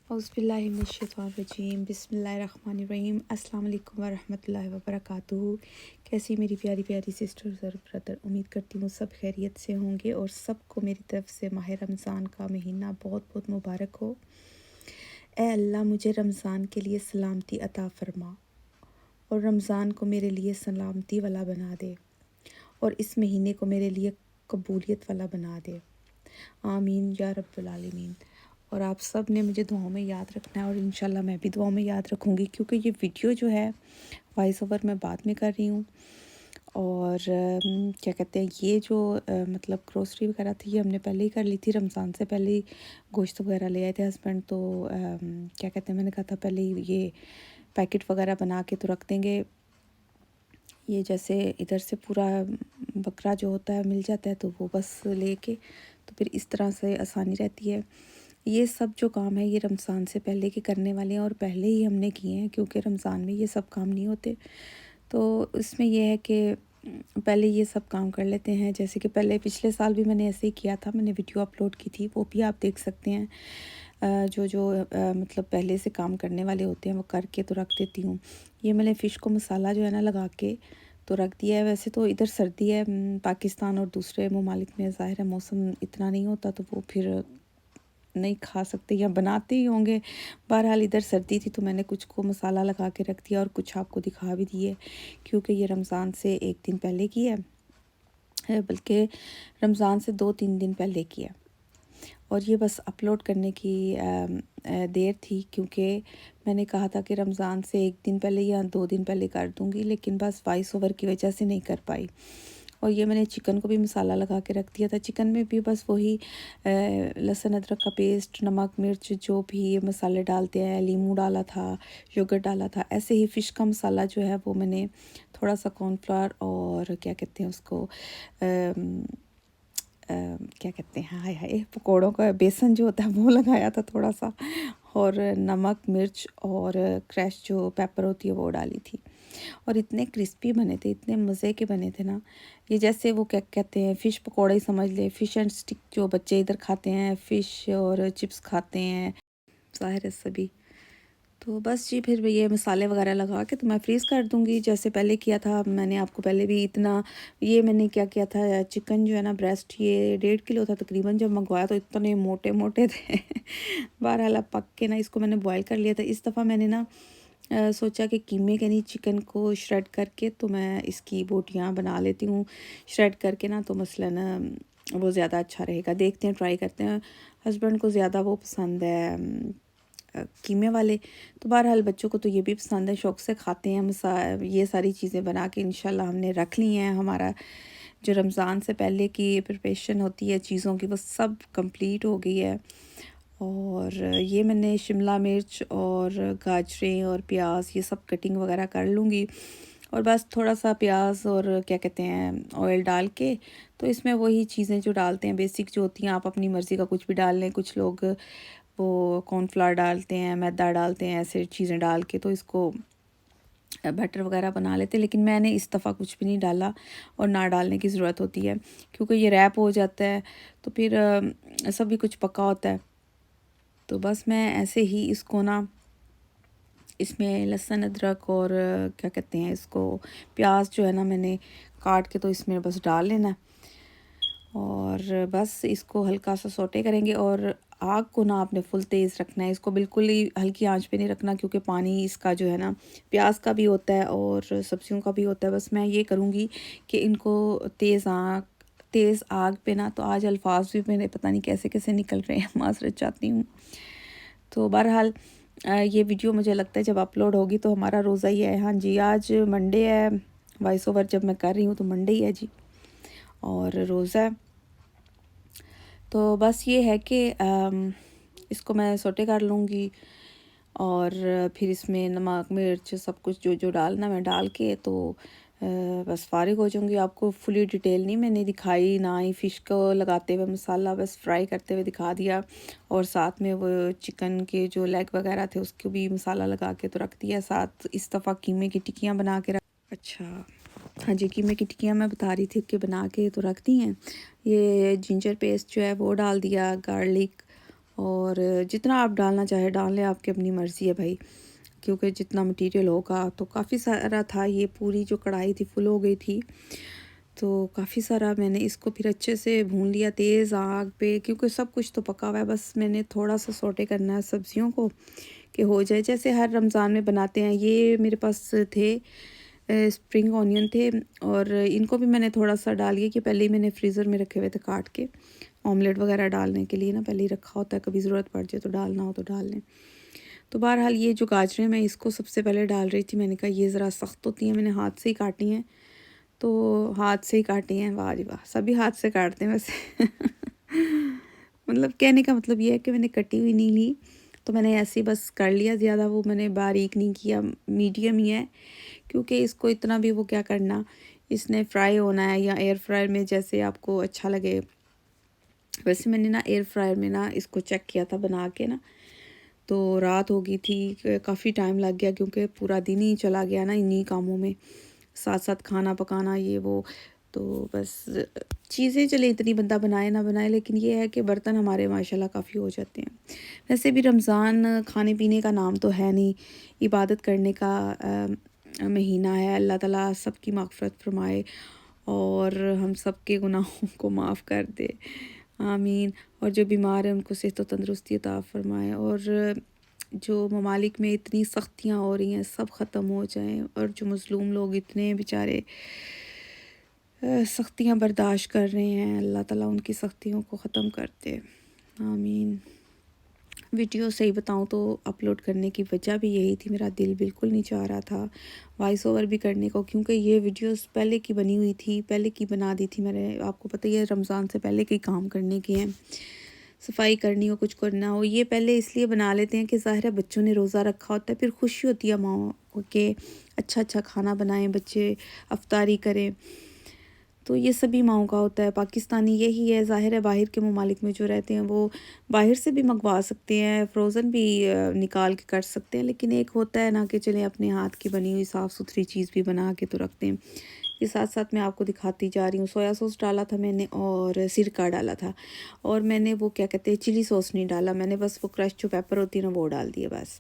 औज़ुबिल्लाहिमिनश्शैतानिर्रजीम बिस्मिल्लाहिर्रहमानिर्रहीम अस्सलाम वालेकुम वरहमतुल्लाहि वबरकातुहू। कैसी मेरी प्यारी प्यारी सिस्टर्स और ब्रदर, उम्मीद करती हूँ सब खैरियत से होंगे और सबको मेरी तरफ से माह रमज़ान का महीना बहुत बहुत मुबारक हो। ए अल्लाह, मुझे रमज़ान के लिए सलामती अता फ़रमा और रमज़ान को मेरे लिए सलामती वाला बना दे और इस महीने को मेरे लिए कबूलियत वाला बना दे। आमीन या रब्बुल आलमीन। और आप सब ने मुझे दुआओं में याद रखना है और इंशाल्लाह मैं भी दुआओं में याद रखूँगी, क्योंकि ये वीडियो जो है वॉइस ओवर मैं बाद में कर रही हूँ। और क्या कहते हैं, ये जो मतलब ग्रोसरी वगैरह थी ये हमने पहले ही कर ली थी, रमज़ान से पहले ही गोश्त वगैरह ले आए थे हस्बैंड। तो क्या कहते हैं, मैंने कहा था पहले ही ये पैकेट वगैरह बना के तो रख देंगे। ये जैसे इधर से पूरा बकरा जो होता है मिल जाता है तो वो बस लेके तो फिर इस तरह से आसानी रहती है। ये सब जो काम है ये रमज़ान से पहले के करने वाले हैं और पहले ही हमने किए हैं, क्योंकि रमज़ान में ये सब काम नहीं होते। तो इसमें यह है कि पहले ये सब काम कर लेते हैं। जैसे कि पहले पिछले साल भी मैंने ऐसे ही किया था, मैंने वीडियो अपलोड की थी, वो भी आप देख सकते हैं। जो जो मतलब पहले से काम करने वाले होते हैं वो करके तो रख देती हूँ। ये मैंने फ़िश को मसाला जो है ना लगा के तो रख दिया है। वैसे तो इधर सर्दी है पाकिस्तान और दूसरे ममालिक में ज़ाहिर है मौसम इतना नहीं होता, तो वो फिर नहीं खा सकते या बनाते ही होंगे। बहरहाल इधर सर्दी थी तो मैंने कुछ को मसाला लगा के रख दिया और कुछ आपको दिखा भी दिए, क्योंकि ये रमज़ान से एक दिन पहले की है, बल्कि रमज़ान से 2-3 दिन पहले की है। और ये बस अपलोड करने की देर थी, क्योंकि मैंने कहा था कि रमज़ान से एक दिन पहले या 2 दिन पहले कर दूँगी, लेकिन बस वॉइस ओवर की वजह से नहीं कर पाई। और ये मैंने चिकन को भी मसाला लगा के रख दिया था। चिकन में भी बस वही लहसुन अदरक का पेस्ट, नमक मिर्च जो भी मसाले डालते हैं, लीमू डाला था, योगर्ट डाला था। ऐसे ही फ़िश का मसाला जो है वो मैंने थोड़ा सा कॉर्नफ्लावर और क्या कहते हैं उसको क्या कहते हैं, हाय हाय, पकौड़ों का बेसन जो होता है वो लगाया था थोड़ा सा, और नमक मिर्च और क्रश जो पेपर होती है वो डाली थी। और इतने क्रिस्पी बने थे, इतने मज़े के बने थे ना। ये जैसे वो क्या कहते हैं, फ़िश पकौड़े ही समझ ले, फ़िश एंड स्टिक जो बच्चे इधर खाते हैं, फ़िश और चिप्स खाते हैं ज़ाहिर है सभी। तो बस जी, फिर ये मसाले वगैरह लगा के तो मैं फ्रीज़ कर दूँगी जैसे पहले किया था। मैंने आपको पहले भी इतना, ये मैंने क्या किया था, चिकन जो है ना ब्रेस्ट, ये 1.5 किलो था तकरीबन। जब मंगवाया तो इतने मोटे मोटे थे बहरहाल अब पक के ना इसको मैंने बॉयल कर लिया था। इस दफ़ा मैंने ना सोचा कि कीमे के नहीं, चिकन को श्रेड करके तो मैं इसकी बोटियाँ बना लेती हूँ। श्रेड करके ना तो मसलन वो ज़्यादा अच्छा रहेगा। देखते हैं, ट्राई करते हैं। हस्बैंड को ज़्यादा वो पसंद है कीमे वाले, तो बहरहाल बच्चों को तो ये भी पसंद है, शौक़ से खाते हैं। ये सारी चीज़ें बना के इंशाल्लाह हमने रख ली हैं। हमारा जो रमज़ान से पहले की प्रिपरेशन होती है चीज़ों की वो सब कंप्लीट हो गई है। और ये मैंने शिमला मिर्च और गाजरें और प्याज ये सब कटिंग वगैरह कर लूँगी, और बस थोड़ा सा प्याज और क्या कहते हैं ऑयल डाल के तो इसमें वही चीज़ें जो डालते हैं बेसिक जो होती हैं, आप अपनी मर्ज़ी का कुछ भी डाल लें। कुछ लोग वो कॉर्नफ्लावर डालते हैं, मैदा डालते हैं, ऐसे चीज़ें डाल के तो इसको बटर वगैरह बना लेते हैं। लेकिन मैंने इस दफ़ा कुछ भी नहीं डाला और ना डालने की ज़रूरत होती है, क्योंकि ये रैप हो जाता है तो फिर सभी कुछ पका होता है। तो बस मैं ऐसे ही इसको ना, इसमें लहसुन अदरक और क्या कहते हैं इसको, प्याज जो है ना मैंने काट के तो इसमें बस डाल लेना है। और बस इसको हल्का सा सौटे करेंगे और आग को ना आपने फुल तेज़ रखना है। इसको बिल्कुल ही हल्की आंच पे नहीं रखना, क्योंकि पानी इसका जो है ना प्याज का भी होता है और सब्जियों का भी होता है। बस मैं ये करूँगी कि इनको तेज़ आग पे ना, तो आज अल्फाज भी मेरे पता नहीं कैसे कैसे निकल रहे हैं, माज़रत चाहती हूँ। तो बहरहाल ये वीडियो मुझे लगता है जब अपलोड होगी तो हमारा रोज़ा ही है। हाँ जी, आज मंडे है, वॉइस ओवर जब मैं कर रही हूँ तो मंडे ही है जी, और रोज़ा है। तो बस ये है कि इसको मैं सोटे कर लूँगी और फिर इसमें नमक मिर्च सब कुछ जो जो डालना मैं डाल के तो बस फ़ारिग हो जाऊँगी। आपको फुली डिटेल नहीं मैंने दिखाई, ना ही फ़िश को लगाते हुए मसाला, बस फ्राई करते हुए दिखा दिया। और साथ में वो चिकन के जो लेग वगैरह थे उसको भी मसाला लगा के तो रख दिया। साथ इस दफ़ा कीमे की टिक्कियाँ बना के रख, अच्छा हाँ जी, कीमे की टिक्कियाँ मैं बता रही थी कि बना के तो रख दी हैं। ये जिंजर पेस्ट जो है वो डाल दिया, गार्लिक और जितना आप डालना चाहे डाल लें, आपकी अपनी मर्ज़ी है भाई, क्योंकि जितना मटेरियल होगा। तो काफ़ी सारा था, ये पूरी जो कढ़ाई थी फुल हो गई थी, तो काफ़ी सारा मैंने इसको फिर अच्छे से भून लिया तेज़ आग पे, क्योंकि सब कुछ तो पका हुआ है, बस मैंने थोड़ा सा सौटे करना है सब्जियों को कि हो जाए जैसे हर रमज़ान में बनाते हैं। ये मेरे पास थे स्प्रिंग ऑनियन थे, और इनको भी मैंने थोड़ा सा डाल लिया कि पहले ही मैंने फ्रीज़र में रखे हुए थे काट के, ऑमलेट वगैरह डालने के लिए ना, पहले ही रखा होता है, कभी ज़रूरत पड़ जाए तो डालना हो तो डाल लें। तो बहरहाल ये जो गाजरें मैं इसको सबसे पहले डाल रही थी, मैंने कहा ये ज़रा सख्त होती हैं, मैंने हाथ से ही काटी हैं, तो हाथ से ही काटी हैं। वाह जी वाह, सभी हाथ से काटते हैं वैसे। मतलब कहने का मतलब ये है कि मैंने कटी हुई नहीं ली, तो मैंने ऐसे ही बस कर लिया, ज़्यादा वो मैंने बारीक नहीं किया, मीडियम ही है, क्योंकि इसको इतना भी वो क्या करना, इसने फ्राई होना है या एयर फ्रायर में, जैसे आपको अच्छा लगे। वैसे मैंने ना एयर फ्रायर में ना इसको चेक किया था बना के ना, तो रात हो गई थी, काफ़ी टाइम लग गया, क्योंकि पूरा दिन ही चला गया ना इन्हीं कामों में, साथ साथ खाना पकाना ये वो। तो बस चीज़ें चले इतनी बंदा बनाए ना बनाए, लेकिन ये है कि बर्तन हमारे माशाल्लाह काफ़ी हो जाते हैं। वैसे भी रमज़ान खाने पीने का नाम तो है नहीं, इबादत करने का महीना है। अल्लाह ताला सबकी माग़फ़िरत फरमाए और हम सब के गुनाहों को माफ़ कर दे, आमीन। और जो बीमार हैं उनको सेहत व तंदुरुस्ती अता फ़रमाए, और जो ममालिक में इतनी सख्तियाँ हो रही हैं सब ख़त्म हो जाएं, और जो मज़लूम लोग इतने बेचारे सख्तियाँ बर्दाश्त कर रहे हैं, अल्लाह ताला उनकी सख्तियों को ख़त्म कर दे, आमीन। वीडियो सही बताऊँ तो अपलोड करने की वजह भी यही थी, मेरा दिल बिल्कुल नहीं चाह रहा था वॉइस ओवर भी करने को, क्योंकि ये वीडियोस पहले की बनी हुई थी, पहले की बना दी थी मैंने। आपको पता ही है रमज़ान से पहले के काम करने के हैं, सफाई करनी हो, कुछ करना हो, ये पहले इसलिए बना लेते हैं कि ज़ाहिर है बच्चों ने रोज़ा रखा होता है, फिर खुशी होती है माओ को कि अच्छा अच्छा खाना बनाएं, बच्चे अफ्तारी करें। तो ये सभी माओं का होता है, पाकिस्तानी यही है। ज़ाहिर है बाहर के ममालिक में जो रहते हैं वो बाहर से भी मंगवा सकते हैं, फ़्रोज़न भी निकाल के कर सकते हैं, लेकिन एक होता है ना कि चलें अपने हाथ की बनी हुई साफ़ सुथरी चीज़ भी बना के तो रखते हैं। ये साथ साथ मैं आपको दिखाती जा रही हूँ। सोया सॉस डाला था मैंने और सिरका डाला था, और मैंने वो क्या कहते हैं चिली सॉस नहीं डाला, मैंने बस वो क्रश जो पेपर होती है ना वो डाल दिया बस।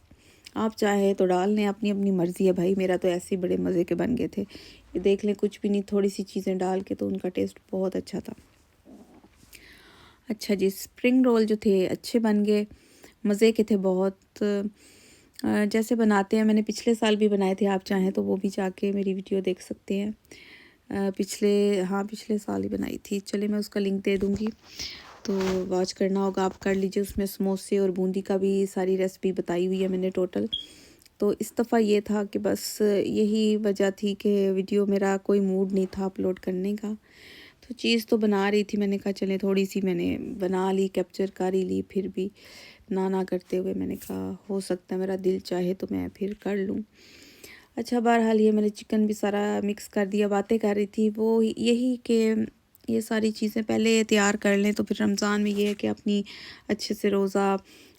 आप चाहे तो डाल लें, अपनी अपनी मर्ज़ी है भाई। मेरा तो ऐसे ही बड़े मज़े के बन गए थे, ये देख लें, कुछ भी नहीं, थोड़ी सी चीज़ें डाल के तो उनका टेस्ट बहुत अच्छा था। अच्छा जी, स्प्रिंग रोल जो थे अच्छे बन गए, मज़े के थे बहुत। जैसे बनाते हैं, मैंने पिछले साल भी बनाए थे, आप चाहें तो वो भी जाके मेरी वीडियो देख सकते हैं। पिछले साल ही बनाई थी, चलिए मैं उसका लिंक दे दूँगी, तो वॉच करना होगा आप कर लीजिए। उसमें समोसे और बूंदी का भी सारी रेसिपी बताई हुई है मैंने टोटल। तो इस दफ़ा ये था कि बस यही वजह थी कि वीडियो मेरा कोई मूड नहीं था अपलोड करने का, तो चीज़ तो बना रही थी, मैंने कहा चलें थोड़ी सी मैंने बना ली, कैप्चर कर ही ली, फिर भी ना करते हुए मैंने कहा हो सकता है मेरा दिल चाहे तो मैं फिर कर लूँ। अच्छा, बहरहाल ये मैंने चिकन भी सारा मिक्स कर दिया। बातें कर रही थी वो यही कि ये सारी चीज़ें पहले तैयार कर लें, तो फिर रमज़ान में ये है कि अपनी अच्छे से रोज़ा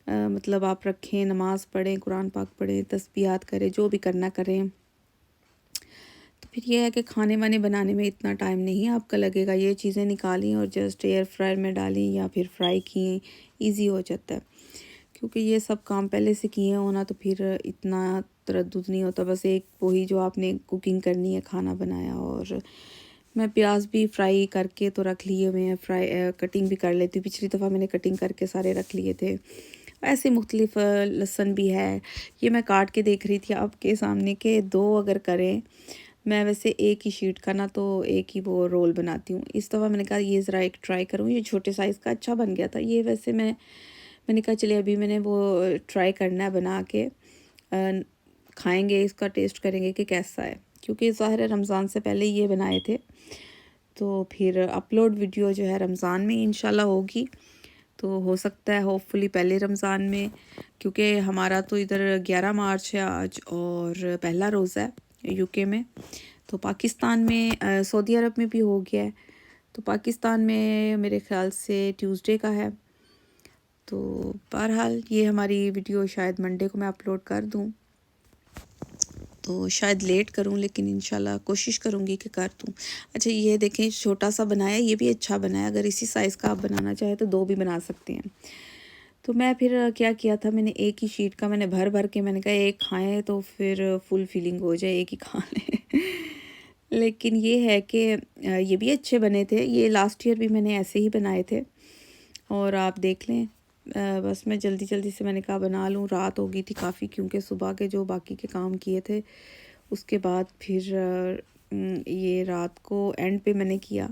मतलब आप रखें, नमाज़ पढ़ें, कुरान पाक पढ़ें, तस्बीहात करें, जो भी करना करें। तो फिर ये है कि खाने वाने बनाने में इतना टाइम नहीं आपका लगेगा, ये चीज़ें निकाली और जस्ट एयर फ्रायर में डाली या फिर फ्राई किए, ईज़ी हो जाता है। क्योंकि ये सब काम पहले से किए होना तो फिर इतना तरद्दुद नहीं होता, बस एक वही जो आपने कुकिंग करनी है, खाना बनाया। और मैं प्याज भी फ्राई करके तो रख लिए हुए हैं, कटिंग भी कर लेती हूँ, पिछली दफ़ा मैंने कटिंग करके सारे रख लिए थे। ऐसे मुख्तलिफ लहसुन भी है, ये मैं काट के देख रही थी आपके सामने के दो अगर करें, मैं वैसे एक ही शीट का ना तो एक ही वो रोल बनाती हूँ। इस दफ़ा मैंने कहा ये ज़रा एक ट्राई करूँ, ये छोटे साइज़ का अच्छा बन गया था ये। वैसे मैंने कहा चलिए अभी मैंने वो ट्राई करना है बना के, खाएंगे, इसका टेस्ट करेंगे कि कैसा है, क्योंकि ज़ाहिर है रमज़ान से पहले ये बनाए थे। तो फिर अपलोड वीडियो जो है रमज़ान में इंशाल्लाह होगी, तो हो सकता है होपफुली पहले रमज़ान में, क्योंकि हमारा तो इधर 11 मार्च है आज और पहला रोज़ा है यूके में। तो पाकिस्तान में सऊदी अरब में भी हो गया है, तो पाकिस्तान में मेरे ख़्याल से ट्यूसडे का है। तो बहरहाल ये हमारी वीडियो शायद मंडे को मैं अपलोड कर दूँ, तो शायद लेट करूँ, लेकिन इंशाल्लाह कोशिश करूँगी कि कर दूँ। अच्छा ये देखें, छोटा सा बनाया, ये भी अच्छा बना है, अगर इसी साइज़ का आप बनाना चाहें तो दो भी बना सकते हैं। तो मैं फिर क्या किया था, मैंने एक ही शीट का मैंने भर भर के मैंने कहा एक खाएं तो फिर फुल फीलिंग हो जाए, एक ही खा लें। लेकिन ये है कि ये भी अच्छे बने थे, ये लास्ट ईयर भी मैंने ऐसे ही बनाए थे और आप देख लें। बस मैं जल्दी जल्दी से मैंने कहा बना लूँ, रात हो गई थी काफ़ी क्योंकि सुबह के जो बाकी के काम किए थे उसके बाद फिर ये रात को एंड पे मैंने किया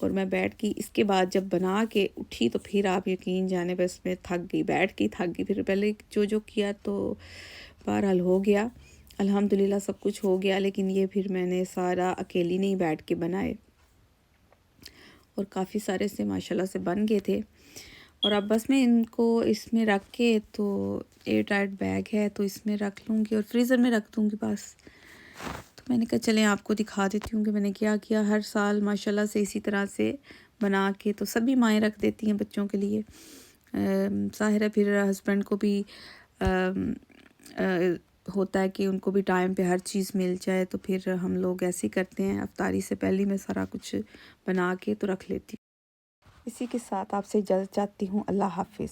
और मैं बैठ गई। इसके बाद जब बना के उठी तो फिर आप यकीन जाने बस मैं थक गई, बैठ गई थक गई। फिर पहले जो जो किया तो बहरहाल हो गया, अल्हम्दुलिल्लाह सब कुछ हो गया। लेकिन ये फिर मैंने सारा अकेली नहीं बैठ के बनाए और काफ़ी सारे से माशाल्लाह से बन गए थे। और अब बस मैं इनको इसमें रख के, तो एयर टाइट बैग है तो इसमें रख लूँगी और फ्रीज़र में रख दूँगी बस। तो मैंने कहा चलें आपको दिखा देती हूँ कि मैंने क्या किया। हर साल माशाल्लाह से इसी तरह से बना के तो सभी माएँ रख देती हैं बच्चों के लिए। ज़ाहिर है फिर हस्बैंड को भी अम, होता है कि उनको भी टाइम पे हर चीज़ मिल जाए, तो फिर हम लोग ऐसे ही करते हैं। इफ्तारी से पहले मैं सारा कुछ बना के तो रख लेती हूँ। इसी के साथ आपसे इजाज़त चाहती हूँ। अल्लाह हाफ़िज़।